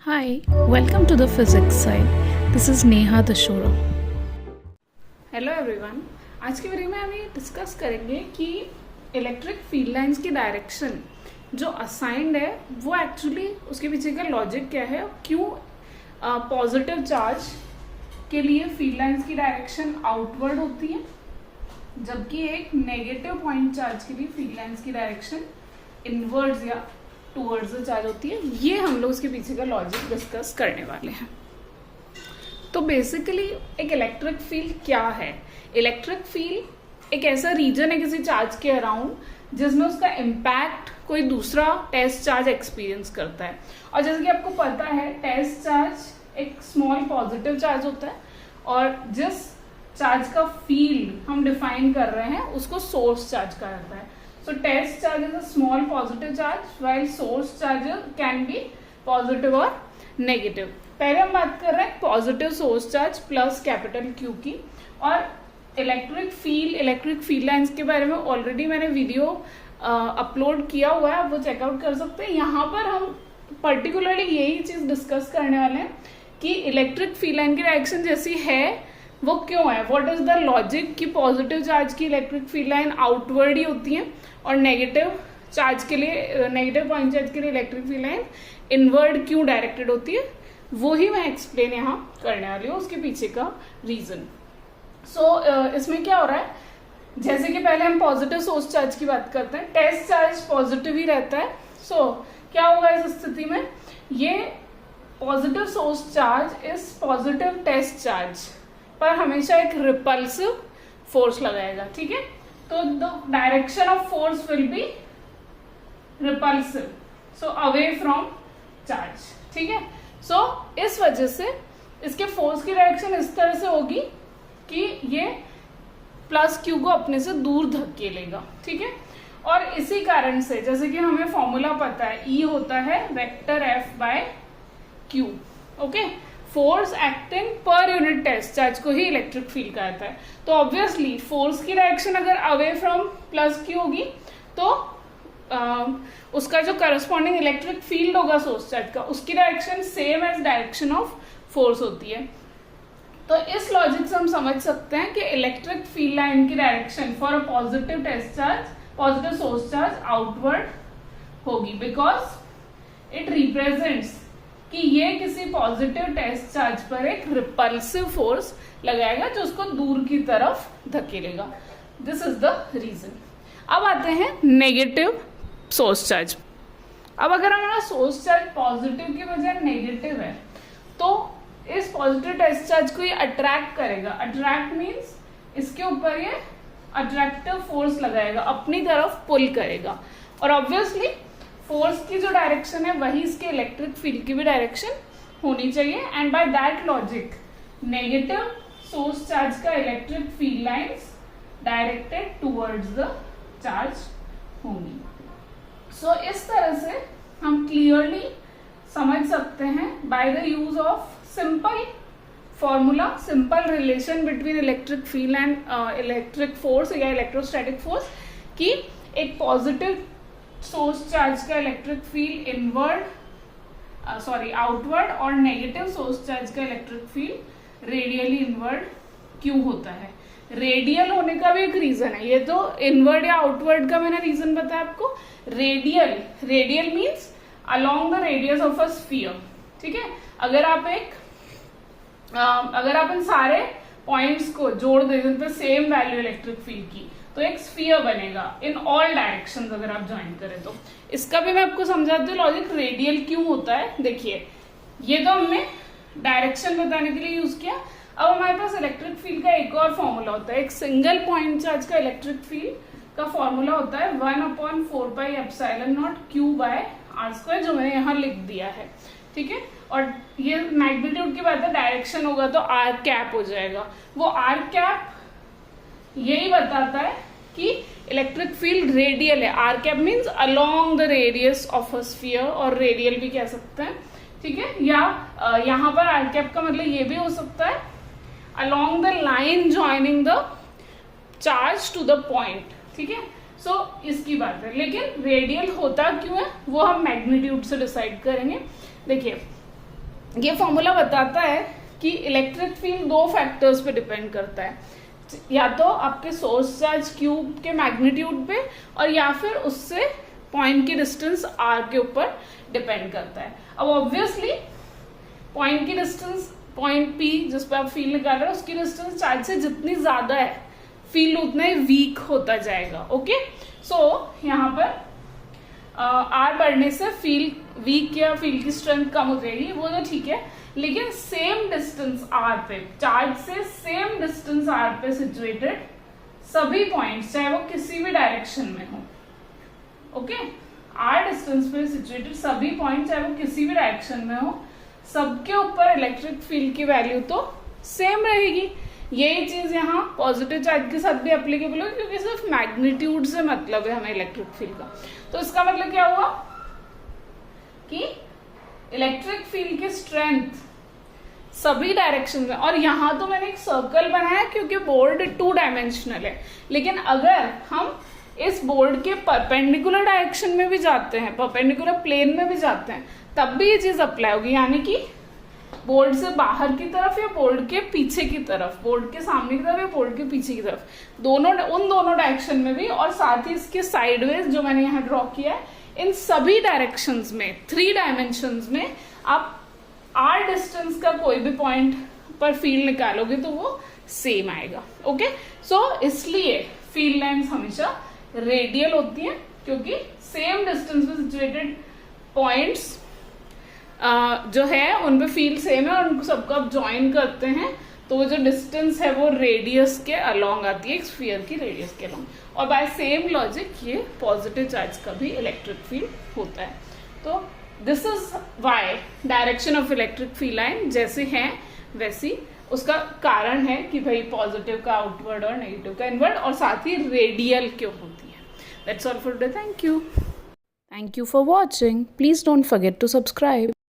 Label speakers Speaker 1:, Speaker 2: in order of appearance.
Speaker 1: Hi, welcome to the physics side. This is Neha Dashora.
Speaker 2: Hello everyone, आज की video में हम ये डिस्कस करेंगे कि इलेक्ट्रिक फील्ड लाइंस की डायरेक्शन जो असाइंड है वो एक्चुअली उसके पीछे का लॉजिक क्या है, क्यों पॉजिटिव चार्ज के लिए फील्ड लाइंस की डायरेक्शन आउटवर्ड होती है जबकि एक नेगेटिव पॉइंट चार्ज के लिए फील्ड लाइंस की डायरेक्शन इनवर्ड्स या टूवर्ड्स द चार्ज होती है। ये हम लोग उसके पीछे का लॉजिक डिस्कस करने वाले हैं। तो बेसिकली एक इलेक्ट्रिक फील्ड क्या है? इलेक्ट्रिक फील्ड एक ऐसा रीजन है किसी चार्ज के अराउंड जिसमें उसका इम्पैक्ट कोई दूसरा टेस्ट चार्ज एक्सपीरियंस करता है। और जैसे कि आपको पता है, टेस्ट चार्ज एक स्मॉल पॉजिटिव चार्ज होता है और जिस चार्ज का फील्ड हम डिफाइन कर रहे हैं उसको सोर्स चार्ज कहा जाता है। So test charge is a small positive charge while source charge can be positive or negative. पहले हम बात कर रहे हैं positive source charge plus capital Q की। और इलेक्ट्रिक फील्ड लाइंस के बारे में ऑलरेडी मैंने वीडियो अपलोड किया हुआ है, वो चेकआउट कर सकते हैं। यहाँ पर हम पर्टिकुलरली यही चीज डिस्कस करने वाले हैं कि इलेक्ट्रिक फील्ड लाइन की डायरेक्शन जैसी है वो क्यों है, व्हाट इज द लॉजिक कि पॉजिटिव चार्ज की इलेक्ट्रिक फील्ड लाइन आउटवर्ड ही होती है और नेगेटिव चार्ज के लिए, नेगेटिव पॉइंट चार्ज के लिए इलेक्ट्रिक फील्ड लाइन इनवर्ड क्यों डायरेक्टेड होती है, वो ही मैं एक्सप्लेन यहाँ करने वाली हूँ, उसके पीछे का रीजन। इसमें क्या हो रहा है, जैसे कि पहले हम पॉजिटिव सोर्स चार्ज की बात करते हैं, टेस्ट चार्ज पॉजिटिव ही रहता है। क्या होगा इस स्थिति में, ये पॉजिटिव सोर्स चार्ज इस पॉजिटिव टेस्ट चार्ज पर हमेशा एक रिपल्सिव फोर्स लगाएगा। ठीक है, तो the direction of force will be repulsive, so away from charge. ठीक है, इस वजह से इसके फोर्स की डायरेक्शन इस तरह से होगी कि ये प्लस क्यू को अपने से दूर धकेलेगा। ठीक है, और इसी कारण से जैसे कि हमें फॉर्मूला पता है, ई होता है vector F by Q. Okay, force acting पर यूनिट टेस्ट चार्ज को ही इलेक्ट्रिक फील्ड कहता है। तो ऑब्वियसली फोर्स की डायरेक्शन अगर अवे फ्रॉम प्लस क्यू होगी तो उसका जो करस्पॉन्डिंग इलेक्ट्रिक फील्ड होगा सोर्स चार्ज का, उसकी direction same as direction of force होती है। तो इस लॉजिक से हम समझ सकते हैं कि इलेक्ट्रिक फील्ड लाइन की direction for a positive test charge, positive source charge outward होगी, बिकॉज इट रिप्रेजेंट्स कि ये किसी पॉजिटिव टेस्ट चार्ज पर एक रिपल्सिव फोर्स लगाएगा जो उसको दूर की तरफ धकेलेगा। This is the reason. अब आते हैं नेगेटिव सोर्स चार्ज। अब अगर हमारा सोर्स चार्ज पॉजिटिव की बजाय नेगेटिव है तो इस पॉजिटिव टेस्ट चार्ज को ये अट्रैक्ट करेगा। अट्रैक्ट मीन्स इसके ऊपर ये अट्रैक्टिव फोर्स लगाएगा, अपनी तरफ पुल करेगा। और ऑब्वियसली फोर्स की जो डायरेक्शन है वही इसके इलेक्ट्रिक फील्ड की भी डायरेक्शन होनी चाहिए। And by that logic negative source charge का electric field lines directed towards the charge होंगी। इस तरह से हम क्लियरली समझ सकते हैं by the use of simple formula, simple relation between electric field and electric force या इलेक्ट्रोस्टैटिक फोर्स, कि एक पॉजिटिव सोर्स चार्ज का इलेक्ट्रिक फील्ड आउटवर्ड और नेगेटिव सोर्स चार्ज का इलेक्ट्रिक फील्ड रेडियली इनवर्ड क्यों होता है। रेडियल होने का भी एक रीजन है, ये तो इनवर्ड या आउटवर्ड का मैंने रीजन बताया आपको। Radial means along the radius of a sphere. ठीक है, अगर आप इन सारे पॉइंट्स को जोड़ दें जिन पे सेम वैल्यू इलेक्ट्रिक फील्ड की तो एक स्फीयर बनेगा इन ऑल डायरेक्शंस। अगर आप ज्वाइन करें तो इसका भी मैं आपको समझाती हूँ लॉजिक, रेडियल क्यों होता है। देखिए, ये तो हमने डायरेक्शन बताने के लिए यूज किया। अब हमारे पास इलेक्ट्रिक फील्ड का एक और फॉर्मूला होता है। एक सिंगल पॉइंट चार्ज का इलेक्ट्रिक फील्ड का फॉर्मूला होता है 1/4πε0 Q/r², जो मैंने यहाँ लिख दिया है। ठीक है, और ये मैग्नीट्यूड की बात है, डायरेक्शन होगा तो आर कैप हो जाएगा। वो आर कैप यही बताता है कि इलेक्ट्रिक फील्ड रेडियल है। R cap means along the radius of a sphere, और रेडियल भी कह सकते हैं। ठीक है, या यहाँ पर आर कैप का मतलब ये भी हो सकता है along the line joining the charge to the point. ठीक है, इसकी बात है। लेकिन रेडियल होता क्यों है वो हम मैग्नीट्यूड से डिसाइड करेंगे। देखिए, ये फॉर्मूला बताता है कि इलेक्ट्रिक फील्ड दो फैक्टर्स पे डिपेंड करता है, या तो आपके सोर्स चार्ज Q के मैग्नीट्यूड पे और या फिर उससे पॉइंट की डिस्टेंस R के ऊपर डिपेंड करता है। अब ऑब्वियसली पॉइंट की डिस्टेंस, पॉइंट P जिस पर आप फील्ड निकाल रहे हो उसकी डिस्टेंस चार्ज से जितनी ज्यादा है फील्ड उतना ही वीक होता जाएगा। ओके, सो यहाँ पर R बढ़ने से फील्ड वीक या फील्ड की स्ट्रेंथ कम हो जाएगी, वो तो ठीक है, लेकिन सेम डिस्टेंस R पे, चार्ज से सेम डिस्टेंस R पे सिचुएटेड सभी पॉइंट्स चाहे वो किसी भी डायरेक्शन में हो, ओके, R डिस्टेंस पे सिचुएटेड सभी पॉइंट चाहे वो किसी भी डायरेक्शन में हो, सबके ऊपर इलेक्ट्रिक फील्ड की वैल्यू तो सेम रहेगी। यही चीज यहाँ पॉजिटिव चार्ज के साथ भी एप्लीकेबल होगी, क्योंकि सिर्फ मैग्नीट्यूड से मतलब है हमें इलेक्ट्रिक फील्ड का। तो इसका मतलब क्या हुआ कि इलेक्ट्रिक फील्ड की स्ट्रेंथ सभी डायरेक्शन में, और यहाँ तो मैंने एक सर्कल बनाया क्योंकि बोर्ड 2 डायमेंशनल है, लेकिन अगर हम इस बोर्ड के परपेंडिकुलर डायरेक्शन में भी जाते हैं, परपेंडिकुलर प्लेन में भी जाते हैं, तब भी ये चीज अप्लाई होगी, यानी कि बोर्ड से बाहर की तरफ या बोर्ड के पीछे की तरफ, बोर्ड के सामने की तरफ या बोर्ड के पीछे की तरफ, दोनों उन दोनों डायरेक्शन में भी, और साथ ही इसके साइडवेज जो मैंने यहाँ ड्रॉ किया है, इन सभी डायरेक्शंस में 3 डायमेंशंस में आप R डिस्टेंस का कोई भी पॉइंट पर फील्ड निकालोगे तो वो सेम आएगा। ओके, सो इसलिए फील्ड लाइंस हमेशा रेडियल होती हैं, क्योंकि सेम डिस्टेंस पे सिचुएटेड पॉइंट्स जो है उन पे फील्ड सेम है, और उनको सबको आप ज्वाइन करते हैं तो वो जो डिस्टेंस है वो रेडियस के अलोंग आती है, एक स्फीयर की रेडियस के अलोंग, और बाय सेम लॉजिक ये पॉजिटिव चार्ज का भी इलेक्ट्रिक फील्ड होता है। तो this is why direction of electric field line जैसे है वैसी उसका कारण है कि भाई पॉजिटिव का आउटवर्ड और नेगेटिव का इनवर्ड, और साथ ही रेडियल क्यों होती है। That's all for today, thank you.
Speaker 1: Thank you for watching. Please don't forget to subscribe.